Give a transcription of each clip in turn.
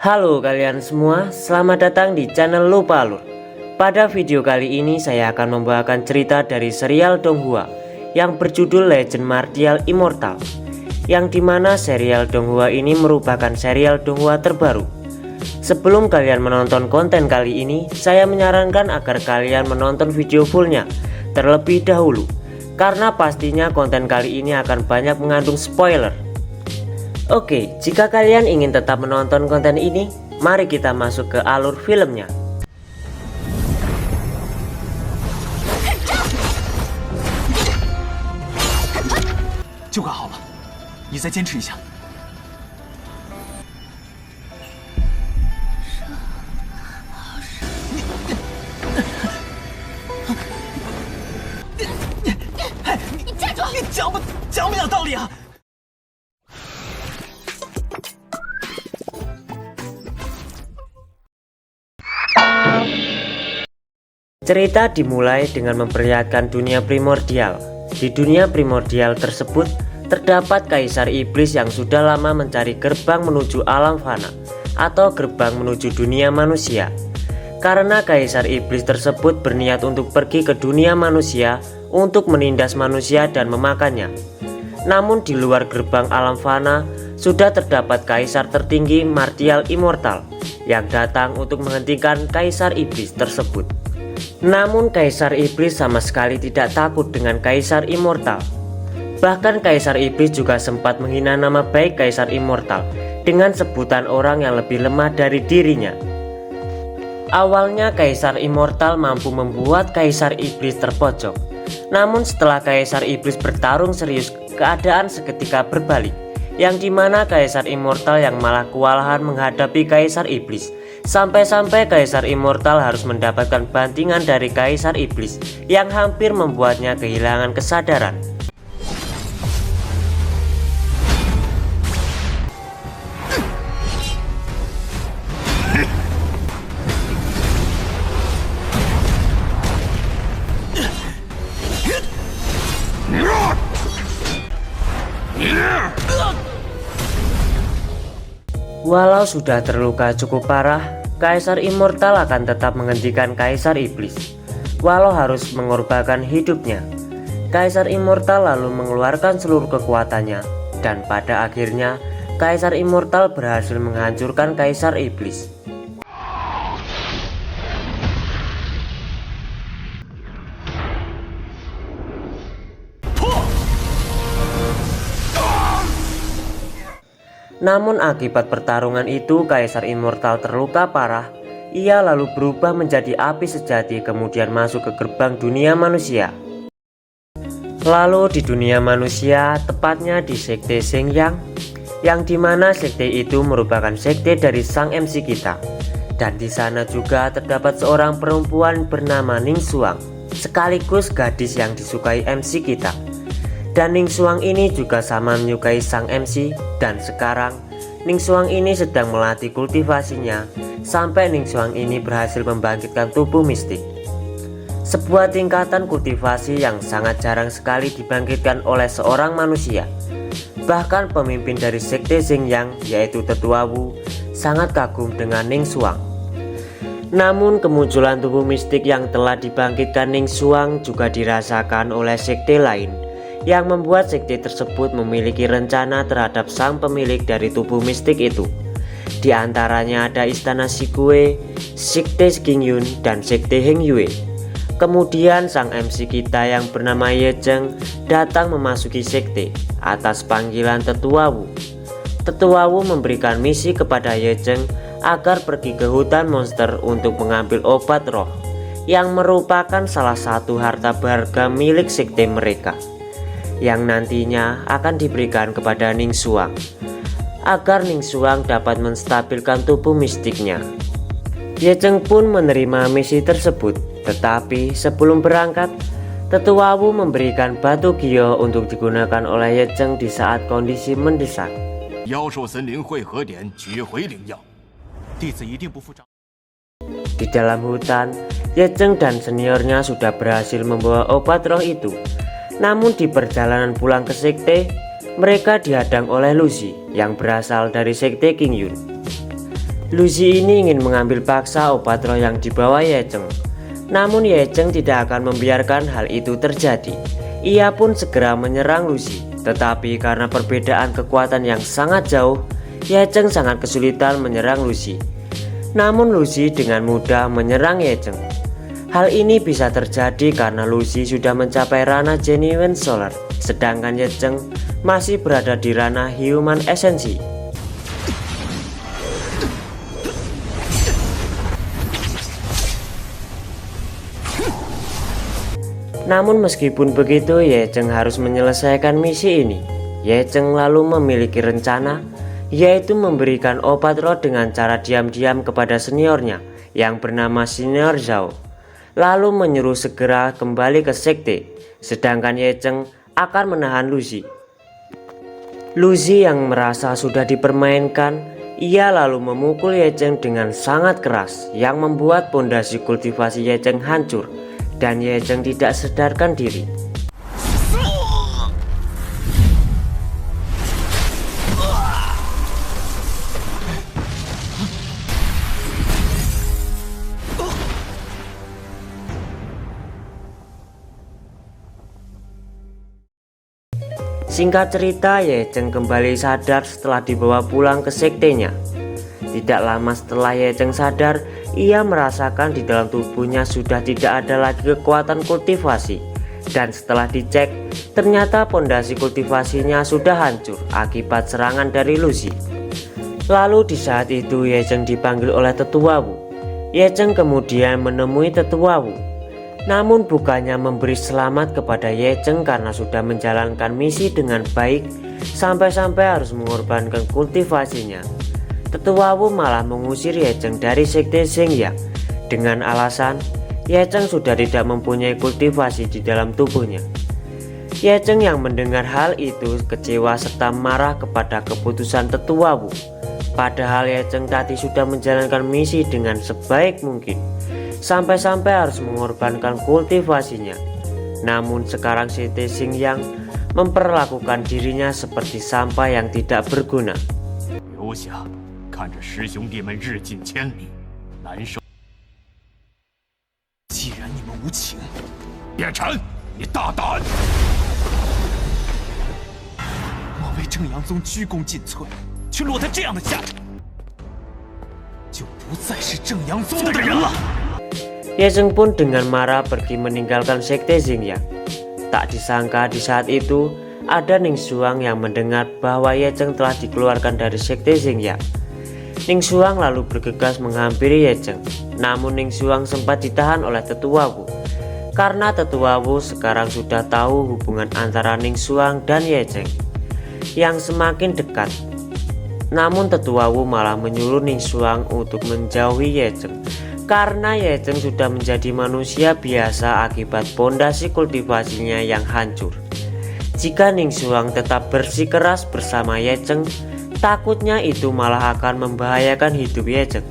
Halo kalian semua, selamat datang di channel Lupa Alur. Pada video kali ini saya akan membawakan cerita dari serial Donghua yang berjudul Legend Martial Immortal, yang dimana serial Donghua ini merupakan serial Donghua terbaru. Sebelum kalian menonton konten kali ini, saya menyarankan agar kalian menonton video fullnya terlebih dahulu, karena pastinya konten kali ini akan banyak mengandung spoiler. Oke, jika kalian ingin tetap menonton konten ini, mari kita masuk ke alur filmnya. Cerita dimulai dengan memperlihatkan dunia primordial. Di dunia primordial tersebut terdapat Kaisar Iblis yang sudah lama mencari gerbang menuju alam fana atau gerbang menuju dunia manusia. Karena Kaisar Iblis tersebut berniat untuk pergi ke dunia manusia untuk menindas manusia dan memakannya. Namun di luar gerbang alam fana sudah terdapat Kaisar tertinggi Martial Immortal yang datang untuk menghentikan Kaisar Iblis tersebut. Namun Kaisar Iblis sama sekali tidak takut dengan Kaisar Immortal. Bahkan Kaisar Iblis juga sempat menghina nama baik Kaisar Immortal dengan sebutan orang yang lebih lemah dari dirinya. Awalnya Kaisar Immortal mampu membuat Kaisar Iblis terpojok. Namun setelah Kaisar Iblis bertarung serius, keadaan seketika berbalik, yang dimana Kaisar Immortal yang malah kewalahan menghadapi Kaisar Iblis. Sampai-sampai Kaisar Immortal harus mendapatkan bantingan dari Kaisar Iblis yang hampir membuatnya kehilangan kesadaran. Walau sudah terluka cukup parah, Kaisar Immortal akan tetap menghentikan Kaisar Iblis, walau harus mengorbankan hidupnya. Kaisar Immortal lalu mengeluarkan seluruh kekuatannya, dan pada akhirnya Kaisar Immortal berhasil menghancurkan Kaisar Iblis. Namun akibat pertarungan itu Kaisar Immortal terluka parah. Ia lalu berubah menjadi api sejati kemudian masuk ke gerbang dunia manusia. Lalu di dunia manusia, tepatnya di Sekte Xingyang, yang dimana sekte itu merupakan sekte dari sang MC kita. Dan di sana juga terdapat seorang perempuan bernama Ning Xuang, sekaligus gadis yang disukai MC kita. Dan Ning Xuang ini juga sama menyukai sang MC, dan sekarang Ning Xuang ini sedang melatih kultivasinya sampai Ning Xuang ini berhasil membangkitkan tubuh mistik. Sebuah tingkatan kultivasi yang sangat jarang sekali dibangkitkan oleh seorang manusia. Bahkan pemimpin dari Sekte Xingyang yaitu Tetua Wu sangat kagum dengan Ning Xuang. Namun kemunculan tubuh mistik yang telah dibangkitkan Ning Xuang juga dirasakan oleh sekte lain, yang membuat sekte tersebut memiliki rencana terhadap sang pemilik dari tubuh mistik itu. Di antaranya ada Istana Shikue, Sekte Qingyun, dan Sekte Hengyue. Kemudian sang MC kita yang bernama Ye Zheng datang memasuki sekte atas panggilan Tetua Wu. Tetua Wu memberikan misi kepada Ye Zheng agar pergi ke hutan monster untuk mengambil obat roh, yang merupakan salah satu harta berharga milik sekte mereka, yang nantinya akan diberikan kepada Ning Xuang agar Ning Xuang dapat menstabilkan tubuh mistiknya. Ye Zheng pun menerima misi tersebut, tetapi sebelum berangkat, Tetua Wu memberikan batu gio untuk digunakan oleh Ye Zheng di saat kondisi mendesak. Di dalam hutan, Ye Zheng dan seniornya sudah berhasil membawa obat roh itu. Namun di perjalanan pulang ke sekte, mereka dihadang oleh Lucy yang berasal dari sekte Qingyun. Lucy ini ingin mengambil paksa obat roh yang dibawa Ye Cheng. Namun Ye Cheng tidak akan membiarkan hal itu terjadi. Ia pun segera menyerang Lucy. Tetapi karena perbedaan kekuatan yang sangat jauh, Ye Cheng sangat kesulitan menyerang Lucy. Namun Lucy dengan mudah menyerang Ye Cheng. Hal ini bisa terjadi karena Lucy sudah mencapai ranah Genuine Solar, sedangkan Ye Cheng masih berada di ranah Human Essence. Namun meskipun begitu, Ye Cheng harus menyelesaikan misi ini. Ye Cheng lalu memiliki rencana, yaitu memberikan obat roh dengan cara diam-diam kepada seniornya yang bernama Senior Zhao, lalu menyuruh segera kembali ke sekte, sedangkan Ye Cheng akan menahan Lucy. Lucy yang merasa sudah dipermainkan, ia lalu memukul Ye Cheng dengan sangat keras yang membuat pondasi kultivasi Ye Cheng hancur dan Ye Cheng tidak sadarkan diri. Singkat cerita, Ye Cheng kembali sadar setelah dibawa pulang ke sektenya. Tidak lama setelah Ye Cheng sadar, ia merasakan di dalam tubuhnya sudah tidak ada lagi kekuatan kultivasi. Dan setelah dicek, ternyata pondasi kultivasinya sudah hancur akibat serangan dari Lucy. Lalu di saat itu Ye Cheng dipanggil oleh Tetua Wu. Ye Cheng kemudian menemui Tetua Wu. Namun bukannya memberi selamat kepada Ye Cheng karena sudah menjalankan misi dengan baik sampai-sampai harus mengorbankan kultivasinya. Tetua Wu malah mengusir Ye Cheng dari sekte Xingyang dengan alasan Ye Cheng sudah tidak mempunyai kultivasi di dalam tubuhnya. Ye Cheng yang mendengar hal itu kecewa serta marah kepada keputusan Tetua Wu. Padahal Ye Cheng tadi sudah menjalankan misi dengan sebaik mungkin, sampai-sampai harus mengorbankan kultivasinya. Namun sekarang sekte Xingyang memperlakukan dirinya seperti sampah yang tidak berguna. 看着师兄弟们日进千里，难受。既然你们无情，叶晨，你大胆！我为正阳宗鞠躬尽瘁，却落得这样的下场，就不再是正阳宗的人了。Ye Cheng pun dengan marah pergi meninggalkan sekte Xingyang. Tak disangka di saat itu ada Ning Xuang yang mendengar bahwa Ye Cheng telah dikeluarkan dari sekte Xingyang. Ning Xuang lalu bergegas menghampiri Ye Cheng. Namun Ning Xuang sempat ditahan oleh Tetua Wu. Karena Tetua Wu sekarang sudah tahu hubungan antara Ning Xuang dan Ye Cheng yang semakin dekat. Namun Tetua Wu malah menyuruh Ning Xuang untuk menjauhi Ye Cheng karena Ye Cheng sudah menjadi manusia biasa akibat pondasi kultivasinya yang hancur. Jika Ning Xuang tetap bersikeras bersama Ye Cheng, takutnya itu malah akan membahayakan hidup Ye Cheng.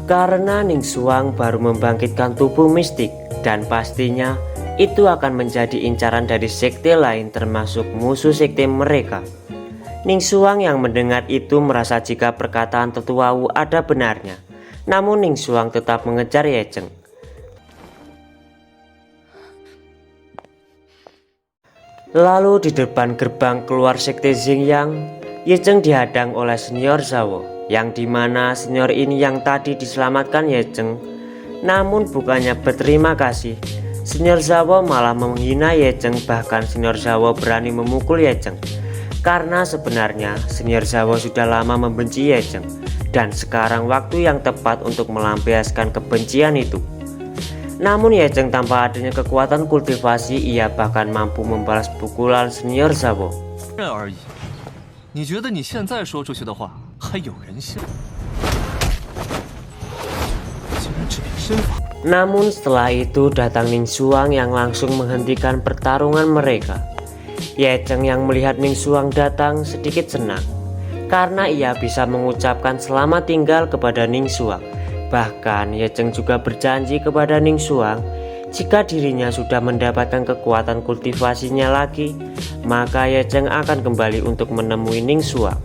Karena Ning Xuang baru membangkitkan tubuh mistik dan pastinya itu akan menjadi incaran dari sekte lain termasuk musuh sekte mereka. Ning Xuang yang mendengar itu merasa jika perkataan Tetua Wu ada benarnya. Namun Ning Xuang tetap mengejar Ye Cheng. Lalu di depan gerbang keluar sekte Xingyang, Ye Cheng dihadang oleh Senior Zhao, yang dimana senior ini yang tadi diselamatkan Ye Cheng. Namun bukannya berterima kasih, Senior Zhao malah menghina Ye Cheng. Bahkan Senior Zhao berani memukul Ye Cheng karena sebenarnya Senior Zhao sudah lama membenci Ye Cheng dan sekarang waktu yang tepat untuk melampiaskan kebencian itu. Namun Ye Cheng tanpa adanya kekuatan kultivasi, ia bahkan mampu membalas pukulan Senior Zhao. 你觉得你现在说出去的话还有人信？竟然只凭身法。 Namun setelah itu datang Ning Xuang yang langsung menghentikan pertarungan mereka. Ye Cheng yang melihat Ning Xuang datang sedikit senang karena ia bisa mengucapkan selamat tinggal kepada Ning Xuang. Bahkan Ye Cheng juga berjanji kepada Ning Xuang jika dirinya sudah mendapatkan kekuatan kultivasinya lagi, maka Ye Cheng akan kembali untuk menemui Ning Xuang.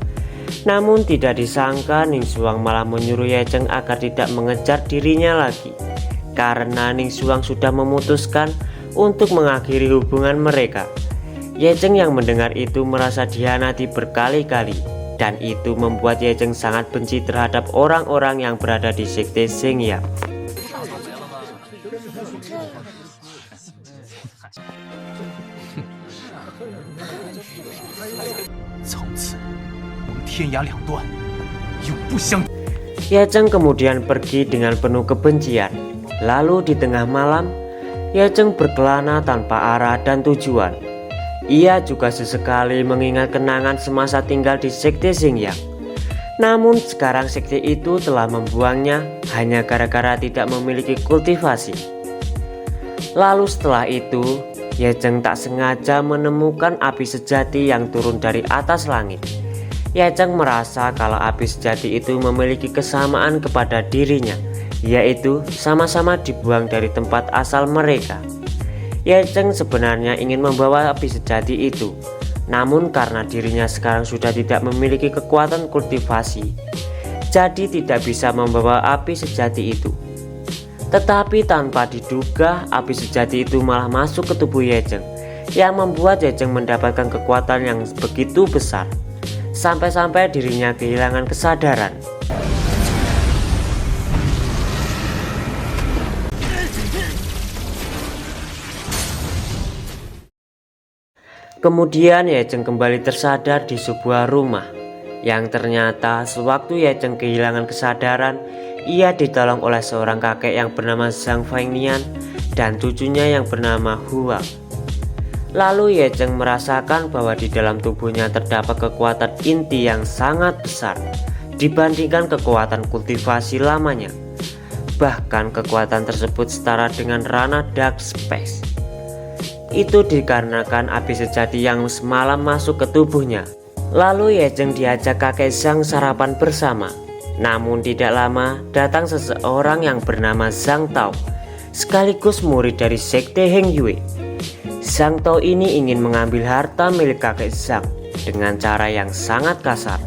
Namun tidak disangka Ning Xuang malah menyuruh Ye Cheng agar tidak mengejar dirinya lagi, karena Ning Xuang sudah memutuskan untuk mengakhiri hubungan mereka. Ye Cheng yang mendengar itu merasa dikhianati berkali-kali, dan itu membuat Ye Cheng sangat benci terhadap orang-orang yang berada di sekte Xingyang. 从此我们天涯两断，永不相。 Ye Cheng kemudian pergi dengan penuh kebencian. Lalu di tengah malam, Ye Cheng berkelana tanpa arah dan tujuan. Ia juga sesekali mengingat kenangan semasa tinggal di sekte Xingyang. Namun sekarang sekte itu telah membuangnya hanya gara-gara tidak memiliki kultivasi. Lalu setelah itu, Ye Cheng tak sengaja menemukan api sejati yang turun dari atas langit. Ye Cheng merasa kalau api sejati itu memiliki kesamaan kepada dirinya, yaitu sama-sama dibuang dari tempat asal mereka. Ye Cheng sebenarnya ingin membawa api sejati itu, namun karena dirinya sekarang sudah tidak memiliki kekuatan kultivasi, jadi tidak bisa membawa api sejati itu. Tetapi tanpa diduga, api sejati itu malah masuk ke tubuh Ye Cheng, yang membuat Ye Cheng mendapatkan kekuatan yang begitu besar, sampai-sampai dirinya kehilangan kesadaran. Kemudian Ye Cheng kembali tersadar di sebuah rumah, yang ternyata sewaktu Ye Cheng kehilangan kesadaran, ia ditolong oleh seorang kakek yang bernama Zhang Fengnian dan cucunya yang bernama Hua. Lalu Ye Cheng merasakan bahwa di dalam tubuhnya terdapat kekuatan inti yang sangat besar dibandingkan kekuatan kultivasi lamanya. Bahkan kekuatan tersebut setara dengan Rana Dark Space. Itu dikarenakan api sejati yang semalam masuk ke tubuhnya. Lalu Ye Cheng diajak kakek Zhang sarapan bersama. Namun tidak lama datang seseorang yang bernama Zhang Tao, sekaligus murid dari sekte Heng Yue. Zhang Tao ini ingin mengambil harta milik kakek Zhang dengan cara yang sangat kasar.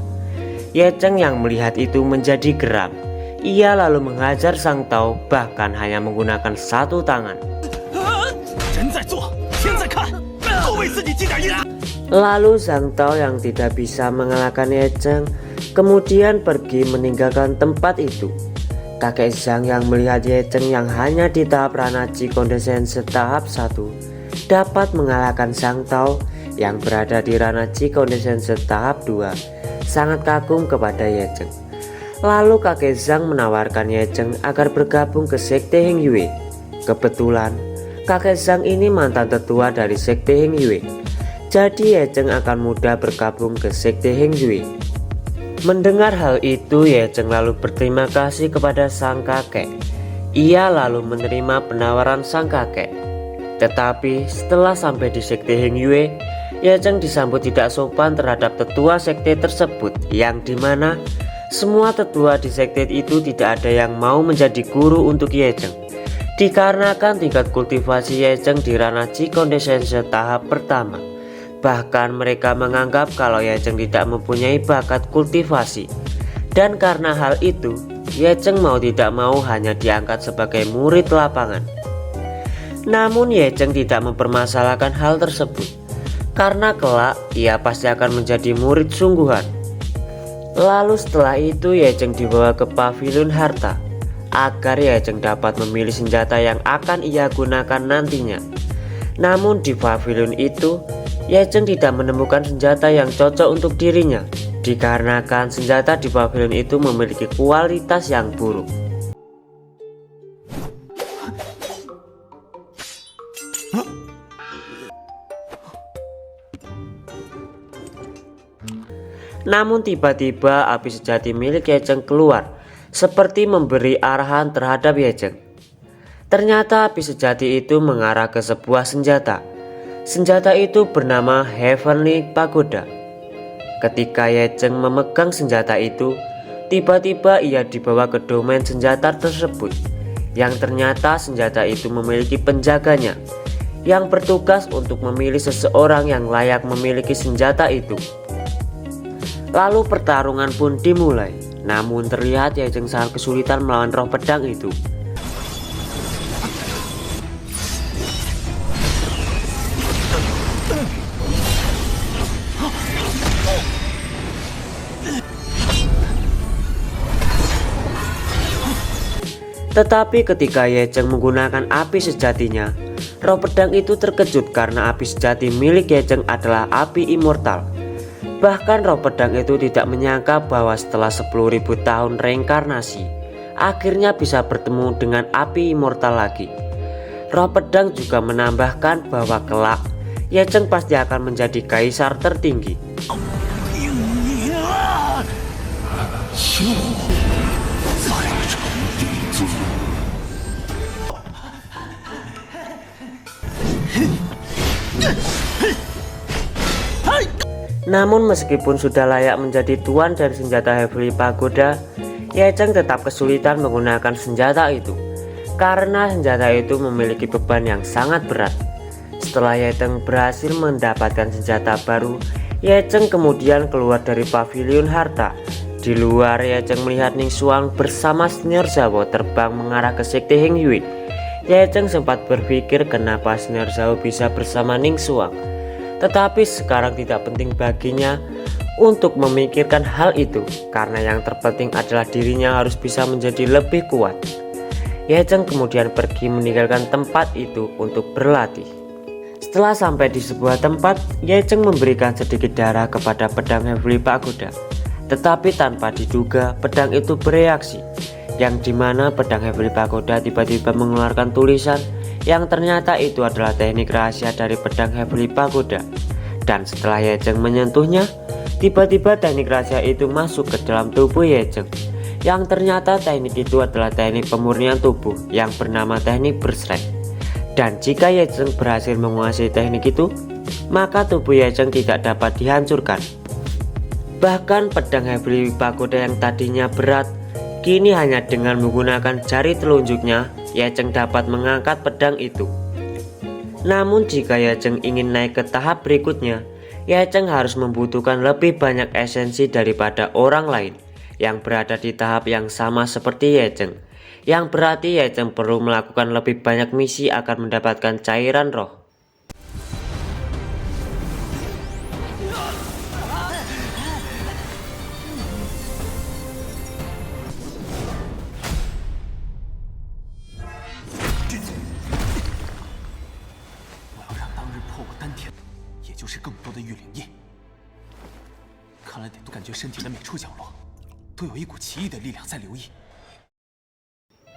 Ye Cheng yang melihat itu menjadi geram. Ia lalu menghajar Zhang Tao, bahkan hanya menggunakan satu tangan. Lalu Zhang Tao yang tidak bisa mengalahkan Ye Cheng kemudian pergi meninggalkan tempat itu. Kakek Zhang yang melihat Ye Cheng yang hanya di tahap Rana Chi Condensation tahap 1 dapat mengalahkan Zhang Tao yang berada di Rana Chi Condensation tahap 2 sangat kagum kepada Ye Cheng. Lalu kakek Zhang menawarkan Ye Cheng agar bergabung ke sekte Heng Yue. Kebetulan kakek Zhang ini mantan tetua dari sekte Heng Yue, jadi Ye Cheng akan mudah bergabung ke sekte Heng Yue. Mendengar hal itu, Ye Cheng lalu berterima kasih kepada sang kakek. Ia lalu menerima penawaran sang kakek. Tetapi setelah sampai di sekte Heng Yue, Ye Cheng disambut tidak sopan terhadap tetua sekte tersebut, yang dimana semua tetua di sekte itu tidak ada yang mau menjadi guru untuk Ye Cheng, dikarenakan tingkat kultivasi Ye Cheng di Rana Chi Condensation tahap pertama. Bahkan mereka menganggap kalau Ye Cheng tidak mempunyai bakat kultivasi. Dan karena hal itu, Ye Cheng mau tidak mau hanya diangkat sebagai murid lapangan. Namun Ye Cheng tidak mempermasalahkan hal tersebut, karena kelak ia pasti akan menjadi murid sungguhan. Lalu setelah itu Ye Cheng dibawa ke pavilion harta, agar Ye Cheng dapat memilih senjata yang akan ia gunakan nantinya. Namun di pavilion itu, Ye Cheng tidak menemukan senjata yang cocok untuk dirinya, dikarenakan senjata di pavilion itu memiliki kualitas yang buruk. Namun tiba-tiba api sejati milik Ye Cheng keluar, seperti memberi arahan terhadap Ye Cheng. Ternyata api sejati itu mengarah ke sebuah senjata. Senjata itu bernama Heavenly Pagoda. Ketika Ye Cheng memegang senjata itu, tiba-tiba ia dibawa ke domain senjata tersebut, yang ternyata senjata itu memiliki penjaganya, yang bertugas untuk memilih seseorang yang layak memiliki senjata itu. Lalu pertarungan pun dimulai. Namun terlihat Ye Cheng sangat kesulitan melawan roh pedang itu. Tetapi ketika Ye Cheng menggunakan api sejatinya, roh pedang itu terkejut karena api sejati milik Ye Cheng adalah api immortal. Bahkan roh pedang itu tidak menyangka bahwa setelah 10.000 tahun reinkarnasi, akhirnya bisa bertemu dengan api immortal lagi. Roh pedang juga menambahkan bahwa kelak Ye Cheng pasti akan menjadi kaisar tertinggi. Namun meskipun sudah layak menjadi tuan dari senjata Heavenly Pagoda, Ye Cheng tetap kesulitan menggunakan senjata itu karena senjata itu memiliki beban yang sangat berat. Setelah Ye Cheng berhasil mendapatkan senjata baru, Ye Cheng kemudian keluar dari pavilion harta. Di luar, Ye Cheng melihat Ning Xuang bersama Senior Zhao terbang mengarah ke sekte Heng Yue. Ye Cheng sempat berpikir kenapa Senior Zhao bisa bersama Ning Xuang. Tetapi sekarang tidak penting baginya untuk memikirkan hal itu, karena yang terpenting adalah dirinya harus bisa menjadi lebih kuat. Ye Cheng kemudian pergi meninggalkan tempat itu untuk berlatih. Setelah sampai di sebuah tempat, Ye Cheng memberikan sedikit darah kepada pedang Heavenly Pagoda. Tetapi tanpa diduga, pedang itu bereaksi, yang dimana pedang Heavenly Pagoda tiba-tiba mengeluarkan tulisan yang ternyata itu adalah teknik rahasia dari pedang Heavenly Pagoda. Dan setelah Ye Cheng menyentuhnya, tiba-tiba teknik rahasia itu masuk ke dalam tubuh Ye Cheng, yang ternyata teknik itu adalah teknik pemurnian tubuh yang bernama teknik Berserk. Dan jika Ye Cheng berhasil menguasai teknik itu, maka tubuh Ye Cheng tidak dapat dihancurkan. Bahkan pedang Heavenly Pagoda yang tadinya berat, kini hanya dengan menggunakan jari telunjuknya, Ye Cheng dapat mengangkat pedang itu. Namun jika Ye Cheng ingin naik ke tahap berikutnya, Ye Cheng harus membutuhkan lebih banyak esensi daripada orang lain yang berada di tahap yang sama seperti Ye Cheng. Yang berarti Ye Cheng perlu melakukan lebih banyak misi akan mendapatkan cairan roh.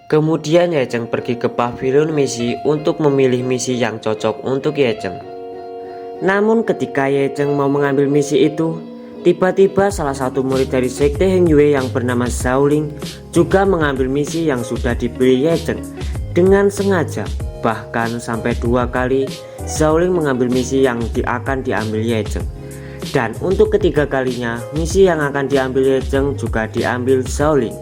Kemudian Ye Cheng pergi ke pavilion misi untuk memilih misi yang cocok untuk Ye Cheng. Namun ketika Ye Cheng mau mengambil misi itu, tiba-tiba salah satu murid dari sekte Heng Yue yang bernama Shaolin juga mengambil misi yang sudah dipilih Ye Cheng dengan sengaja. Bahkan sampai 2 kali Shaolin mengambil misi yang akan diambil Ye Cheng. Dan untuk ketiga kalinya, misi yang akan diambil Ye Cheng juga diambil Shaolin.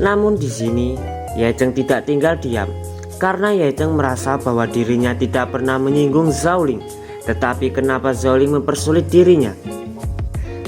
Namun di sini Ye Cheng tidak tinggal diam, karena Ye Cheng merasa bahwa dirinya tidak pernah menyinggung Shaolin. Tetapi kenapa Shaolin mempersulit dirinya?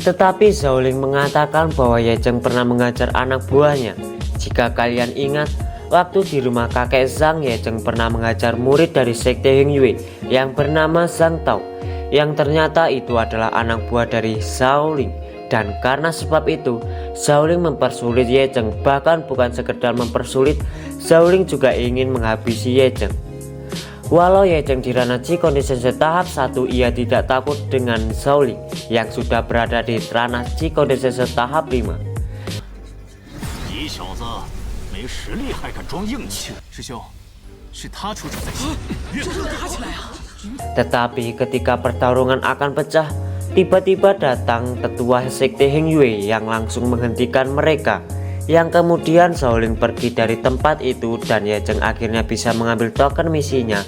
Tetapi Shaolin mengatakan bahwa Ye Cheng pernah mengajar anak buahnya. Jika kalian ingat, waktu di rumah kakek Zhang, Ye Cheng pernah mengajar murid dari sekte Heng Yue yang bernama Zhang Tao, yang ternyata itu adalah anak buah dari Shaolin. Dan karena sebab itu, Shaolin mempersulit Ye Cheng. Bahkan bukan sekedar mempersulit, Shaolin juga ingin menghabisi Ye Cheng. Walau Ye Cheng di ranah Chi Condensation tahap 1, ia tidak takut dengan Shaolin yang sudah berada di ranah Chi Condensation tahap 5. Tetapi ketika pertarungan akan pecah, tiba-tiba datang tetua sekte Heng Yue yang langsung menghentikan mereka. Yang kemudian Shaolin pergi dari tempat itu dan Ye Cheng akhirnya bisa mengambil token misinya,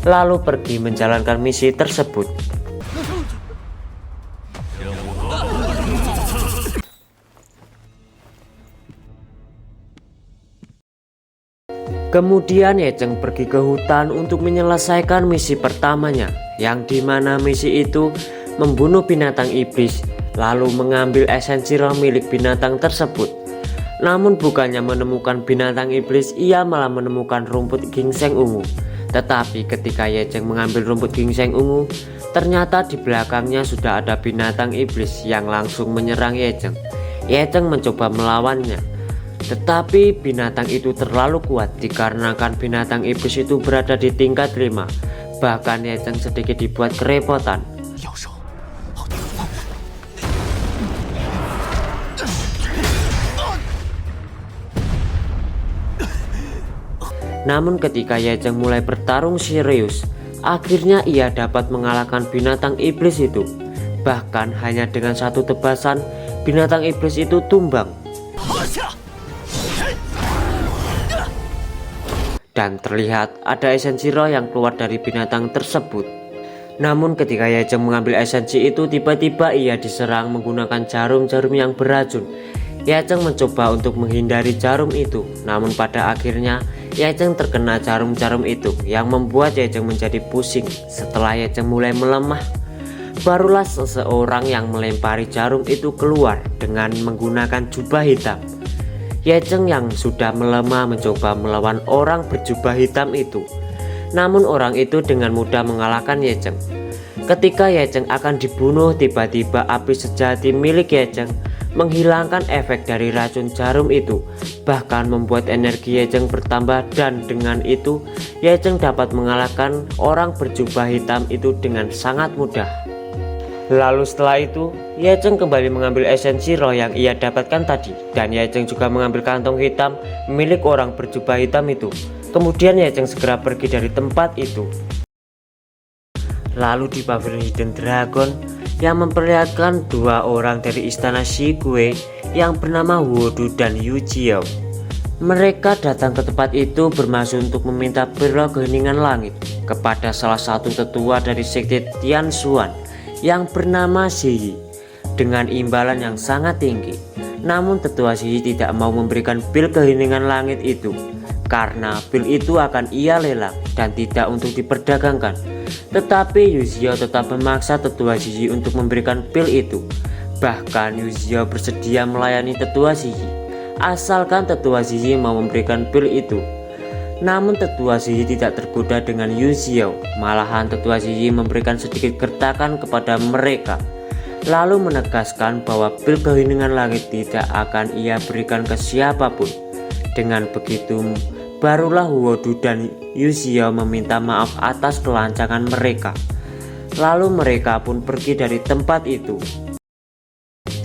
lalu pergi menjalankan misi tersebut. Kemudian Ye Cheng pergi ke hutan untuk menyelesaikan misi pertamanya, yang dimana misi itu membunuh binatang iblis lalu mengambil esensi roh milik binatang tersebut. Namun bukannya menemukan binatang iblis, ia malah menemukan rumput ginseng ungu. Tetapi ketika Ye Zheng mengambil rumput ginseng ungu, ternyata di belakangnya sudah ada binatang iblis yang langsung menyerang Ye Zheng. Ye Zheng mencoba melawannya, tetapi binatang itu terlalu kuat dikarenakan binatang iblis itu berada di tingkat 5. Bahkan Ye Zheng sedikit dibuat kerepotan. 妖兽，好大的放火！ Namun ketika Ye Zheng mulai bertarung serius, akhirnya ia dapat mengalahkan binatang iblis itu. Bahkan hanya dengan satu tebasan, binatang iblis itu tumbang. Dan terlihat ada esensi roh yang keluar dari binatang tersebut. Namun ketika Ye Zheng mengambil esensi itu, tiba-tiba ia diserang menggunakan jarum-jarum yang beracun. Ye Zheng mencoba untuk menghindari jarum itu, namun pada akhirnya Ye Zheng terkena jarum-jarum itu yang membuat Ye Zheng menjadi pusing. Setelah Ye Zheng mulai melemah, barulah seseorang yang melempari jarum itu keluar dengan menggunakan jubah hitam. Ye Zheng yang sudah melemah mencoba melawan orang berjubah hitam itu. Namun orang itu dengan mudah mengalahkan Ye Zheng. Ketika Ye Zheng akan dibunuh, tiba-tiba api sejati milik Ye Zheng menghilangkan efek dari racun jarum itu, bahkan membuat energi Ye Zheng bertambah, dan dengan itu Ye Zheng dapat mengalahkan orang berjubah hitam itu dengan sangat mudah. Lalu setelah itu Ye Zheng kembali mengambil esensi roh yang ia dapatkan tadi, dan Ye Zheng juga mengambil kantong hitam milik orang berjubah hitam itu. Kemudian Ye Zheng segera pergi dari tempat itu. Lalu di pavilion Hidden Dragon yang memperlihatkan dua orang dari istana Shigue yang bernama Huodu dan Yu Jiao. Mereka datang ke tempat itu bermaksud untuk meminta pil keheningan langit kepada salah satu tetua dari sekte Tianshuan yang bernama Ziyi dengan imbalan yang sangat tinggi. Namun tetua Ziyi tidak mau memberikan pil keheningan langit itu karena pil itu akan ia lelang dan tidak untuk diperdagangkan. Tetapi Yu Jiao tetap memaksa tetua Ziyi untuk memberikan pil itu. Bahkan Yu Jiao bersedia melayani tetua Ziyi asalkan tetua Ziyi mau memberikan pil itu. Namun tetua Ziyi tidak tergoda dengan Yu Jiao. Malahan tetua Ziyi memberikan sedikit gertakan kepada mereka, lalu menegaskan bahwa pil keheningan langit tidak akan ia berikan ke siapapun. Dengan begitu barulah Huodu dan Yu Jiao meminta maaf atas kelancangan mereka. Lalu mereka pun pergi dari tempat itu.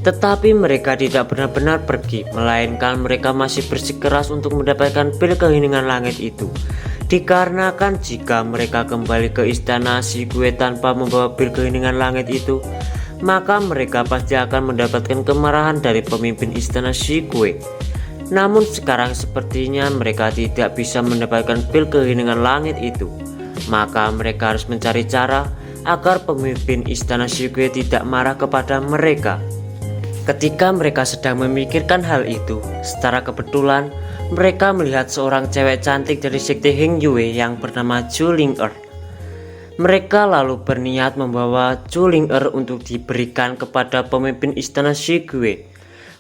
Tetapi mereka tidak benar-benar pergi, melainkan mereka masih bersikeras untuk mendapatkan pil keheningan langit itu. Dikarenakan jika mereka kembali ke istana Shigue tanpa membawa pil keheningan langit itu, maka mereka pasti akan mendapatkan kemarahan dari pemimpin istana Shigue. Namun sekarang sepertinya mereka tidak bisa mendapatkan pil keheningan langit itu. Maka mereka harus mencari cara agar pemimpin istana Shigue tidak marah kepada mereka. Ketika mereka sedang memikirkan hal itu, secara kebetulan mereka melihat seorang cewek cantik dari sekte Hengyue yang bernama Zhu Ling'er. Mereka lalu berniat membawa Zhu Ling'er untuk diberikan kepada pemimpin istana Shigue.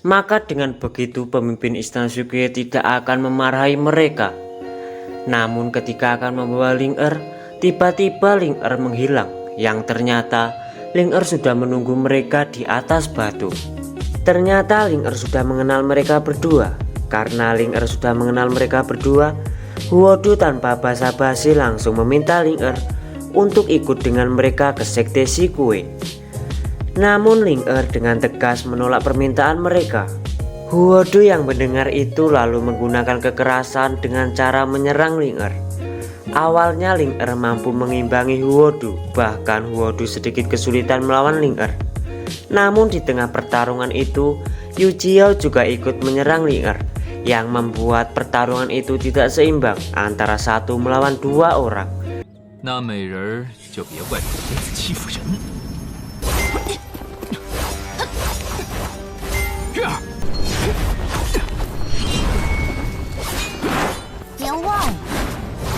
Maka dengan begitu pemimpin istana Shigue tidak akan memarahi mereka. Namun ketika akan membawa Ling'er, tiba-tiba Ling'er menghilang, yang ternyata Ling'er sudah menunggu mereka di atas batu. Ternyata Ling'er sudah mengenal mereka berdua. Karena Ling'er sudah mengenal mereka berdua, Huodu tanpa basa-basi langsung meminta Ling'er untuk ikut dengan mereka ke sekte Shigue. Namun Ling'er dengan tegas menolak permintaan mereka. Huodu yang mendengar itu lalu menggunakan kekerasan dengan cara menyerang Ling'er. Awalnya Ling'er mampu mengimbangi Huodu, bahkan Huodu sedikit kesulitan melawan Ling'er. Namun di tengah pertarungan itu, Yu Jiao juga ikut menyerang Ling'er, yang membuat pertarungan itu tidak seimbang antara satu melawan dua orang. 那美人儿就别怪我妹子欺负人。别忘了，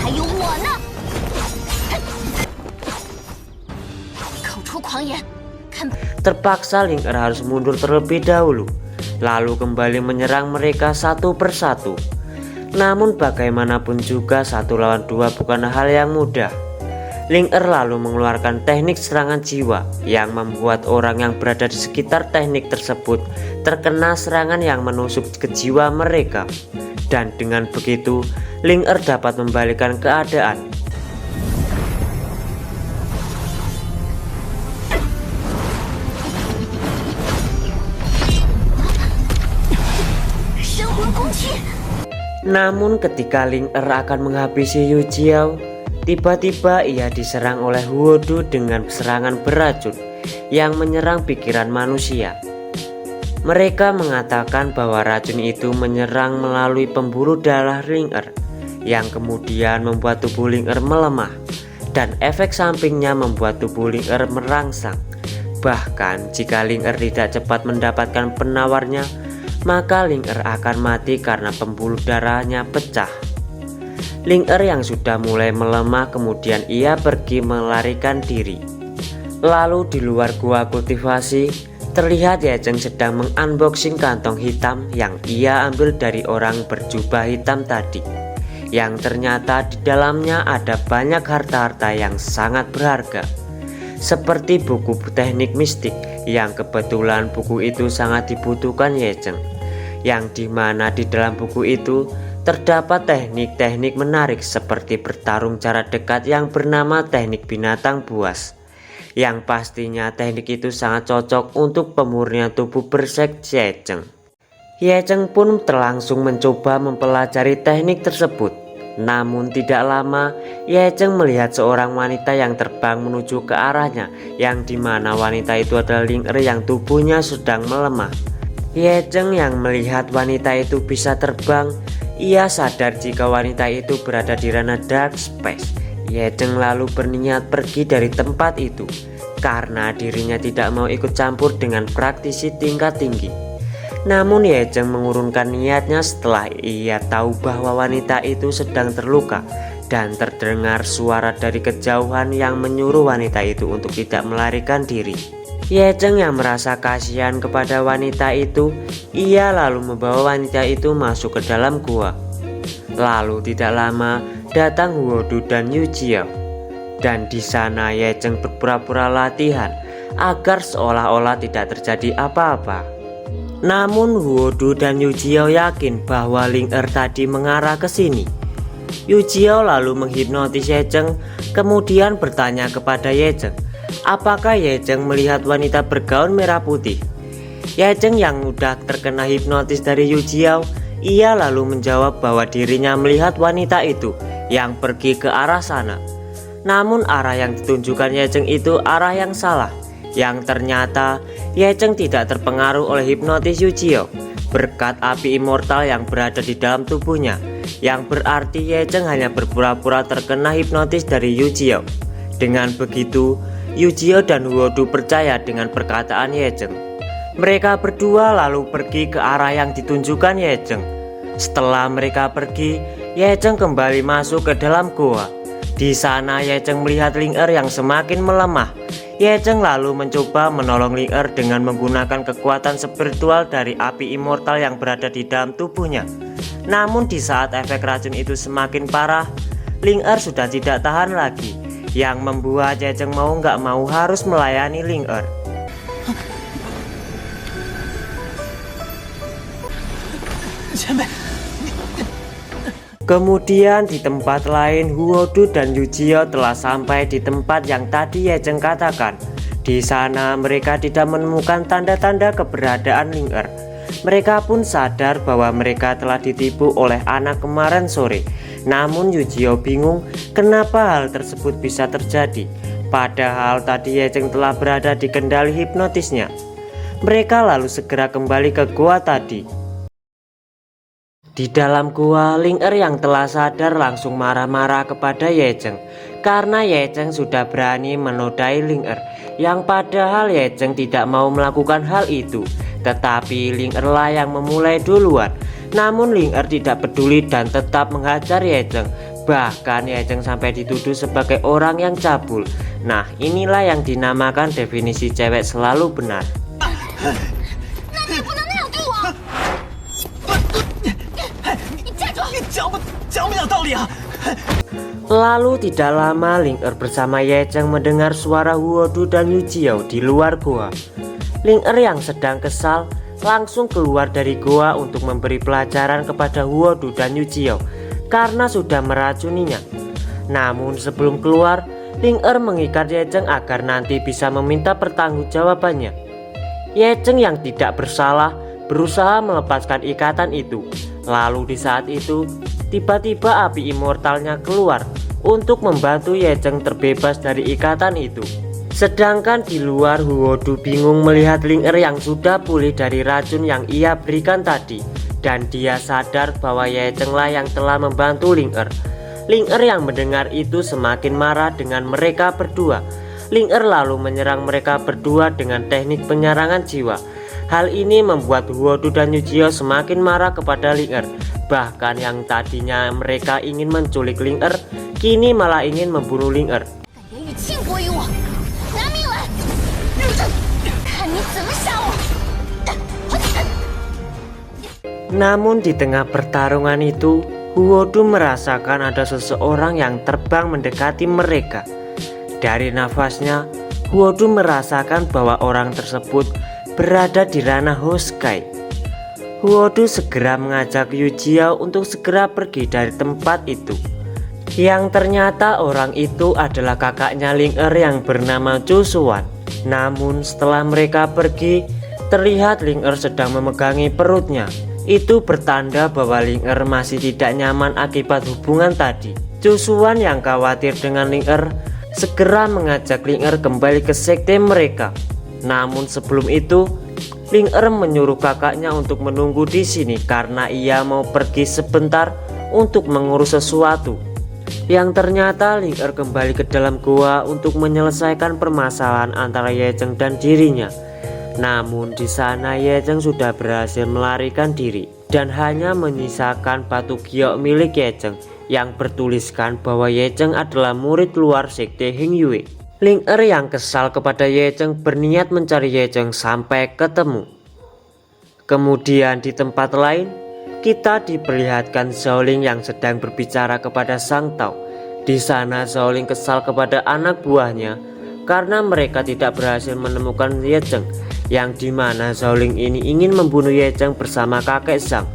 还有我呢！口出狂言，看 Terpaksa Ling Er harus mundur terlebih dahulu, lalu kembali menyerang mereka satu persatu. Namun bagaimanapun juga 1 lawan 2 bukan hal yang mudah. Ling Er lalu mengeluarkan teknik serangan jiwa yang membuat orang yang berada di sekitar teknik tersebut terkena serangan yang menusuk ke jiwa mereka. Dan dengan begitu Ling Er dapat membalikkan keadaan. Namun ketika Ling Er akan menghabisi Yu Jiao, tiba-tiba ia diserang oleh Huo Du dengan serangan beracun yang menyerang pikiran manusia. Mereka mengatakan bahwa racun itu menyerang melalui pembuluh darah Ling Er, yang kemudian membuat tubuh Ling Er melemah, dan efek sampingnya membuat tubuh Ling Er merangsang. Bahkan jika Ling Er tidak cepat mendapatkan penawarnya, maka Ling Er akan mati karena pembuluh darahnya pecah. Ling Er yang sudah mulai melemah kemudian ia pergi melarikan diri. Lalu di luar gua kultivasi terlihat Ye Zheng sedang mengunboxing kantong hitam yang ia ambil dari orang berjubah hitam tadi, yang ternyata di dalamnya ada banyak harta-harta yang sangat berharga, seperti buku teknik mistik yang kebetulan buku itu sangat dibutuhkan Ye Zheng, yang dimana di dalam buku itu terdapat teknik-teknik menarik seperti bertarung jarak dekat yang bernama teknik binatang buas, yang pastinya teknik itu sangat cocok untuk pemurnian tubuh berseks Ye Zheng. Ye Zheng pun langsung mencoba mempelajari teknik tersebut. Namun tidak lama Ye Zheng melihat seorang wanita yang terbang menuju ke arahnya, yang dimana wanita itu adalah Ling Er yang tubuhnya sedang melemah. Ye Zheng yang melihat wanita itu bisa terbang, ia sadar jika wanita itu berada di ranah dark space. Ye Zheng lalu berniat pergi dari tempat itu karena dirinya tidak mau ikut campur dengan praktisi tingkat tinggi. Namun Ye Zheng mengurungkan niatnya setelah ia tahu bahwa wanita itu sedang terluka dan terdengar suara dari kejauhan yang menyuruh wanita itu untuk tidak melarikan diri. Ye Zheng yang merasa kasihan kepada wanita itu, ia lalu membawa wanita itu masuk ke dalam gua. Lalu tidak lama datang Huo Du dan Yu Jiao, dan di sana Ye Zheng berpura-pura latihan agar seolah-olah tidak terjadi apa-apa. Namun Huo Du dan Yu Jiao yakin bahwa Ling Er tadi mengarah ke sini. Yu Jiao lalu menghipnotis Ye Zheng, kemudian bertanya kepada Ye Zheng, apakah Ye Zheng melihat wanita bergaun merah putih? Ye Zheng yang udah terkena hipnotis dari Yu Jiao, ia lalu menjawab bahwa dirinya melihat wanita itu yang pergi ke arah sana. Namun arah yang ditunjukkan Ye Zheng itu arah yang salah, yang ternyata Ye Zheng tidak terpengaruh oleh hipnotis Yu Jiao berkat api immortal yang berada di dalam tubuhnya, yang berarti Ye Zheng hanya berpura-pura terkena hipnotis dari Yu Jiao. Dengan begitu Yu Jiao dan Huo Du percaya dengan perkataan Ye Zheng. Mereka berdua lalu pergi ke arah yang ditunjukkan Ye Zheng. Setelah mereka pergi, Ye Zheng kembali masuk ke dalam goa. Di sana Ye Zheng melihat Ling Er yang semakin melemah. Ye Zheng lalu mencoba menolong Ling Er dengan menggunakan kekuatan spiritual dari api immortal yang berada di dalam tubuhnya. Namun di saat efek racun itu semakin parah, Ling Er sudah tidak tahan lagi, yang membuat Ye Zheng mau nggak mau harus melayani Ling Er. Kemudian di tempat lain Huo Du dan Yu Jiao telah sampai di tempat yang tadi Ye Zheng katakan. Di sana mereka tidak menemukan tanda-tanda keberadaan Ling Er. Mereka pun sadar bahwa mereka telah ditipu oleh anak kemarin sore. Namun Yu Jiao bingung kenapa hal tersebut bisa terjadi, padahal tadi Ye Zheng telah berada di kendali hipnotisnya. Mereka lalu segera kembali ke gua tadi. Di dalam gua, Ling Er yang telah sadar langsung marah-marah kepada Ye Zheng karena Ye Zheng sudah berani menodai Ling Er, yang padahal Ye Zheng tidak mau melakukan hal itu. Tetapi Ling Er lah yang memulai duluan. Namun Ling Er tidak peduli dan tetap menghajar Ye Zheng. Bahkan Ye Cheng sampai dituduh sebagai orang yang cabul. Nah, inilah yang dinamakan definisi cewek selalu benar. 那你也不能那样对我！你站住！你讲不讲道理啊？ Lalu tidak lama Ling Er bersama Ye Cheng mendengar suara Huodu dan Yu Jiao di luar goa. Ling Er yang sedang kesal langsung keluar dari goa untuk memberi pelajaran kepada Huodu dan Yu Jiao karena sudah meracuninya. Namun sebelum keluar, Ling Er mengikat Ye Cheng agar nanti bisa meminta pertanggungjawabannya. Ye Cheng yang tidak bersalah berusaha melepaskan ikatan itu. Lalu di saat itu tiba-tiba api immortalnya keluar untuk membantu Ye Cheng terbebas dari ikatan itu. Sedangkan di luar Huodu bingung melihat Ling Er yang sudah pulih dari racun yang ia berikan tadi. Dan dia sadar bahwa Ye Cheng lah yang telah membantu Ling Er. Ling Er yang mendengar itu semakin marah dengan mereka berdua. Ling Er lalu menyerang mereka berdua dengan teknik penyerangan jiwa. Hal ini membuat Huodu dan Yu Jiao semakin marah kepada Ling Er. Bahkan yang tadinya mereka ingin menculik Ling Er, kini malah ingin membunuh Ling Er. 敢言语轻薄于我，拿命来！看你怎么杀我！ Namun di tengah pertarungan itu, Huodu merasakan ada seseorang yang terbang mendekati mereka. Dari nafasnya, Huodu merasakan bahwa orang tersebut berada di ranah Hoskai. Huodu segera mengajak Yu Jiao untuk segera pergi dari tempat itu. Yang ternyata orang itu adalah kakaknya Ling Er yang bernama Chu Xuan. Namun setelah mereka pergi, terlihat Ling Er sedang memegangi perutnya. Itu bertanda bahwa Ling Er masih tidak nyaman akibat hubungan tadi. Chu Xuan yang khawatir dengan Ling Er segera mengajak Ling Er kembali ke sekte mereka. Namun sebelum itu, Ling Er menyuruh kakaknya untuk menunggu di sini karena ia mau pergi sebentar untuk mengurus sesuatu. Yang ternyata Ling Er kembali ke dalam goa untuk menyelesaikan permasalahan antara Ye Cheng dan dirinya. Namun di sana Ye Cheng sudah berhasil melarikan diri dan hanya menyisakan batu giok milik Ye Cheng yang bertuliskan bahwa Ye Cheng adalah murid luar sekte Heng Yue. Ling Er yang kesal kepada Ye Cheng berniat mencari Ye Cheng sampai ketemu. Kemudian di tempat lain, kita diperlihatkan Xiaoling yang sedang berbicara kepada Sang Tao. Di sana Xiaoling kesal kepada anak buahnya karena mereka tidak berhasil menemukan Ye Cheng, yang dimana Xiaoling ini ingin membunuh Ye Cheng bersama kakek Zhang.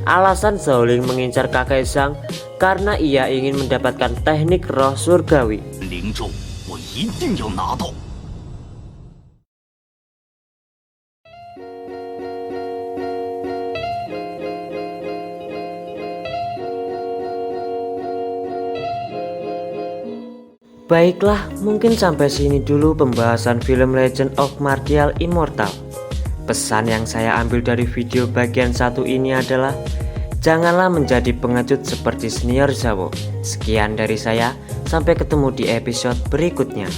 Alasan Xiaoling mengincar kakek Zhang karena ia ingin mendapatkan teknik roh surgawi. 灵咒，我一定要拿到。 Baiklah, mungkin sampai sini dulu pembahasan film Legend of Martial Immortal. Pesan yang saya ambil dari video bagian satu ini adalah janganlah menjadi pengecut seperti Senior Zhao. Sekian dari saya, sampai ketemu di episode berikutnya.